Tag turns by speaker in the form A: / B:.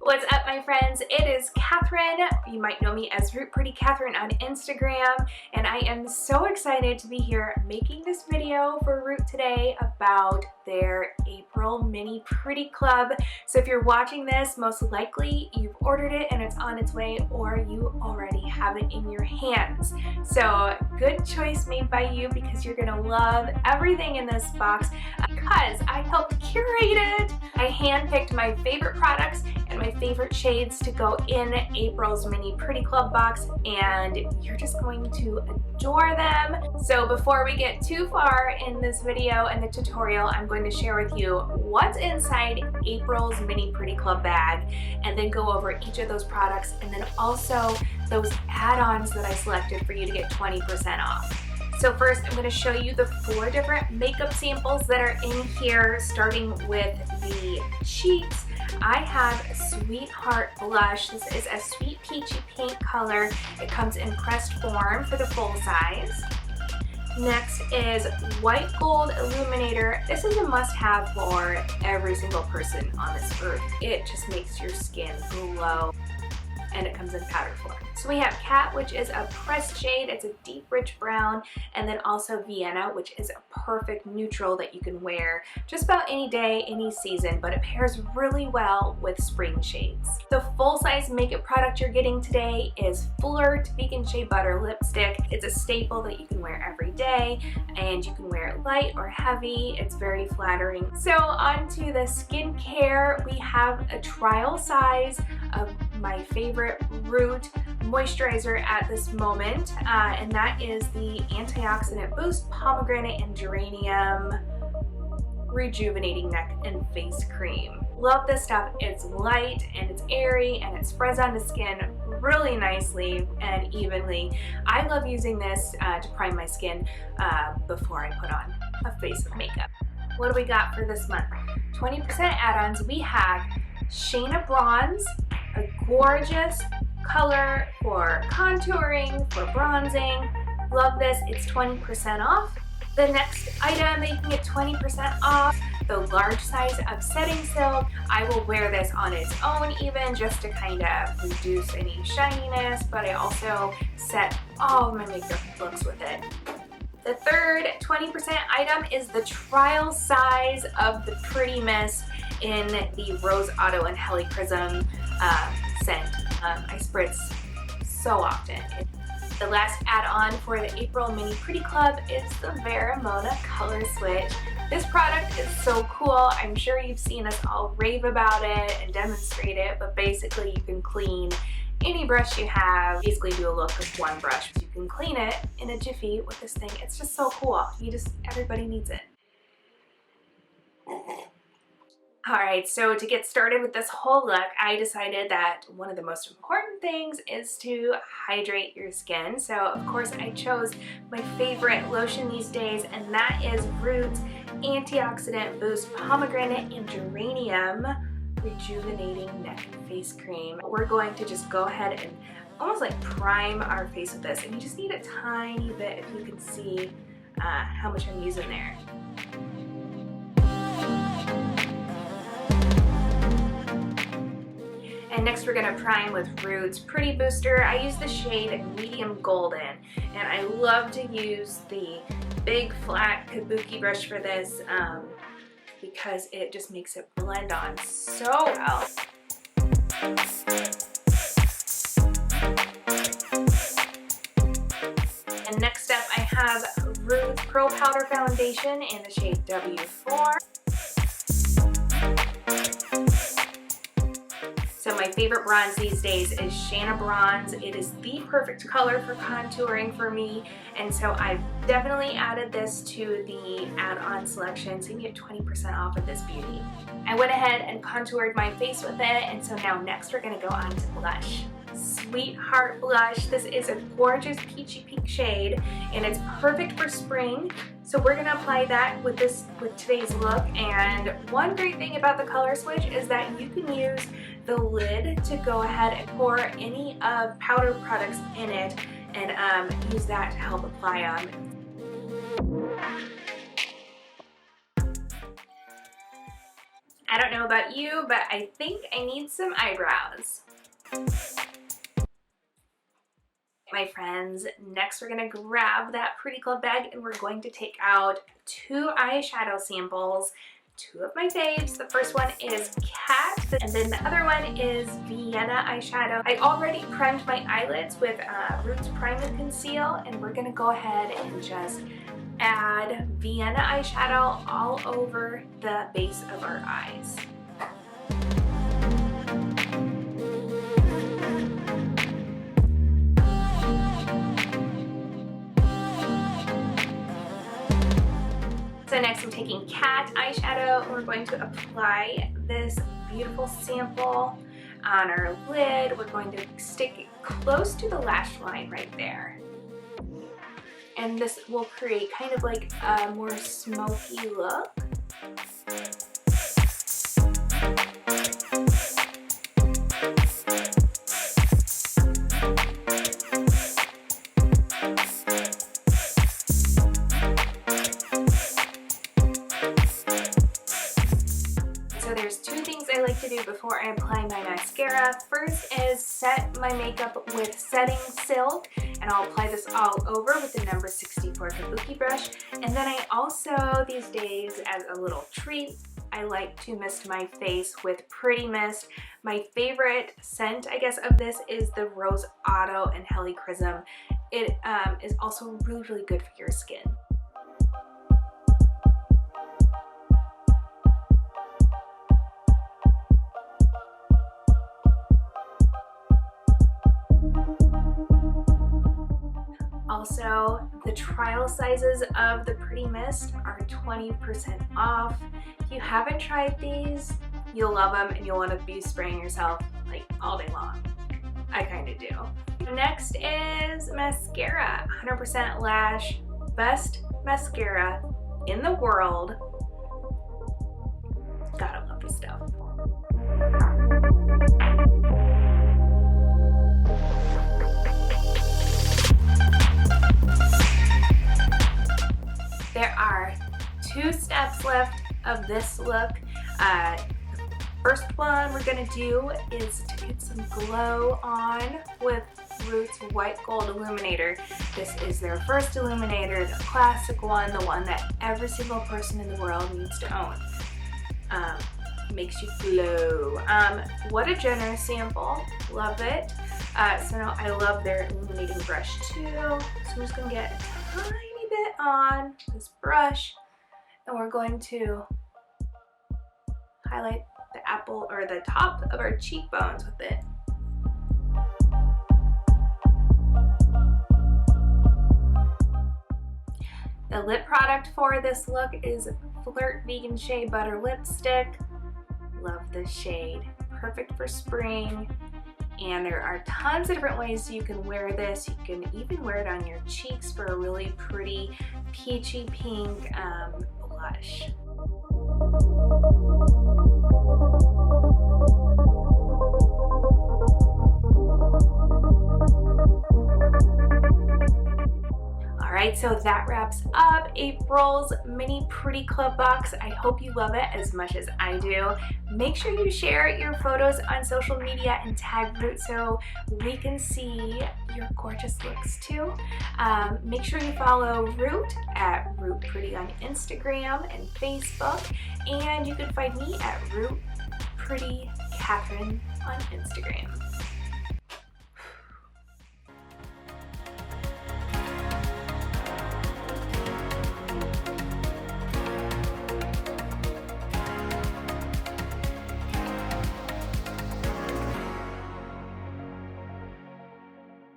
A: What's up, my friends? It is Katherine. You might know me as Root Pretty Katherine on Instagram, and I am so excited to be here making this video for Root today about their April Mini Pretty Club. So if you're watching this, most likely you've ordered it and it's on its way, or you already have it in your hands. So good choice made by you, because you're gonna love everything in this box, because I helped curate it. I handpicked my favorite products and my favorite shades to go in April's Mini Pretty Club box, and you're just going to adore them. So before we get too far in this video and the tutorial, I'm going to share with you what's inside April's Mini Pretty Club bag, and then go over each of those products, and then also those add-ons that I selected for you to get 20% off. So first, I'm going to show you the 4 different makeup samples that are in here, starting with the cheeks. I have Sweetheart Blush. This is a sweet peachy pink color. It comes in pressed form for the full size. Next is White Gold Illuminator. This is a must-have for every single person on this earth. It just makes your skin glow, and it comes in powder form. So we have Cat, which is a pressed shade. It's a deep, rich brown, and then also Vienna, which is a perfect neutral that you can wear just about any day, any season, but it pairs really well with spring shades. The full-size makeup product you're getting today is Flirt Vegan Shea Butter Lipstick. It's a staple that you can wear every day, and you can wear it light or heavy. It's very flattering. So on to the skincare. We have a trial size of my favorite Root moisturizer at this moment, and that is the Antioxidant Boost Pomegranate and Geranium Rejuvenating Neck and Face Cream. Love this stuff. It's light and it's airy and it spreads onto skin really nicely and evenly. I love using this to prime my skin before I put on a face of makeup. What do we got for this month? 20% add-ons. We have Shea Bronze, a gorgeous color for contouring, for bronzing. Love this. It's 20% off. The next item that you can get 20% off, the large size of Setting Silk. I will wear this on its own even, just to kind of reduce any shininess, but I also set all of my makeup looks with it. The third 20% item is the trial size of the Pretty Mist in the Rose Otto and Heli Prism scent. I spritz so often. The last add-on for the April Mini Pretty Club is the Veramona Color Switch. This product is so cool. I'm sure you've seen us all rave about it and demonstrate it, but basically you can clean any brush you have, basically do a look with one brush. You can clean it in a jiffy with this thing. It's just so cool. Everybody needs it. Alright, so to get started with this whole look, I decided that one of the most important things is to hydrate your skin. So of course I chose my favorite lotion these days, and that is Root's Antioxidant Boost Pomegranate and Geranium Rejuvenating Neck and Face Cream. We're going to just go ahead and almost like prime our face with this, and you just need a tiny bit, if you can see how much I'm using there. And next we're going to prime with Root's Pretty Booster. I use the shade Medium Golden, and I love to use the big flat kabuki brush for this because it just makes it blend on so well. And next up I have Root's Pro Powder Foundation in the shade W4. So my favorite bronze these days is Shea Bronze. It is the perfect color for contouring for me, and so I've definitely added this to the add-on selection, so you can get 20% off of this beauty. I went ahead and contoured my face with it, and so now next we're going to go on to blush. Sweetheart Blush. This is a gorgeous peachy pink shade, and it's perfect for spring. So we're going to apply that with today's look. And one great thing about the color switch is that you can use the lid to go ahead and pour any of powder products in it, and use that to help apply on. I don't know about you, but I think I need some eyebrows. My friends, next we're gonna grab that Pretty Club bag and we're going to take out 2 eyeshadow samples, 2 of my faves. The first one is Cat, and then the other one is Vienna eyeshadow. I already primed my eyelids with Roots Prime and Conceal, and we're gonna go ahead and just add Vienna eyeshadow all over the base of our eyes. So next I'm taking Cat eyeshadow and we're going to apply this beautiful sample on our lid. We're going to stick it close to the lash line right there. And this will create kind of like a more smoky look. To do before I apply my mascara. First is set my makeup with setting silk, and I'll apply this all over with the number 64 kabuki brush. And then I also, these days, as a little treat, I like to mist my face with Pretty Mist. My favorite scent, I guess, of this is the Rose Otto and Helichrysum. It is also really, really good for your skin. Also, the trial sizes of the Pretty Mist are 20% off. If you haven't tried these, you'll love them and you'll want to be spraying yourself like all day long. I kind of do. Next is mascara. 100% Lash, best mascara in the world. Gotta love this stuff. There are 2 steps left of this look. The first one we're gonna do is to get some glow on with Roots White Gold Illuminator. This is their first illuminator, the classic one, the one that every single person in the world needs to own. Makes you glow. What a generous sample. Love it. So now I love their illuminating brush too. So I'm just gonna get a tiny bit on this brush, and we're going to highlight the apple or the top of our cheekbones with it. The lip product for this look is Flirt Vegan Shea Butter Lipstick. Love this shade. Perfect for spring. And there are tons of different ways you can wear this. You can even wear it on your cheeks for a really pretty peachy pink blush. Alright, so that wraps up April's mini Pretty Club box. I hope you love it as much as I do. Make sure you share your photos on social media and tag Root so we can see your gorgeous looks too. Make sure you follow Root at Root Pretty on Instagram and Facebook, and you can find me at Root Pretty Katherine on Instagram.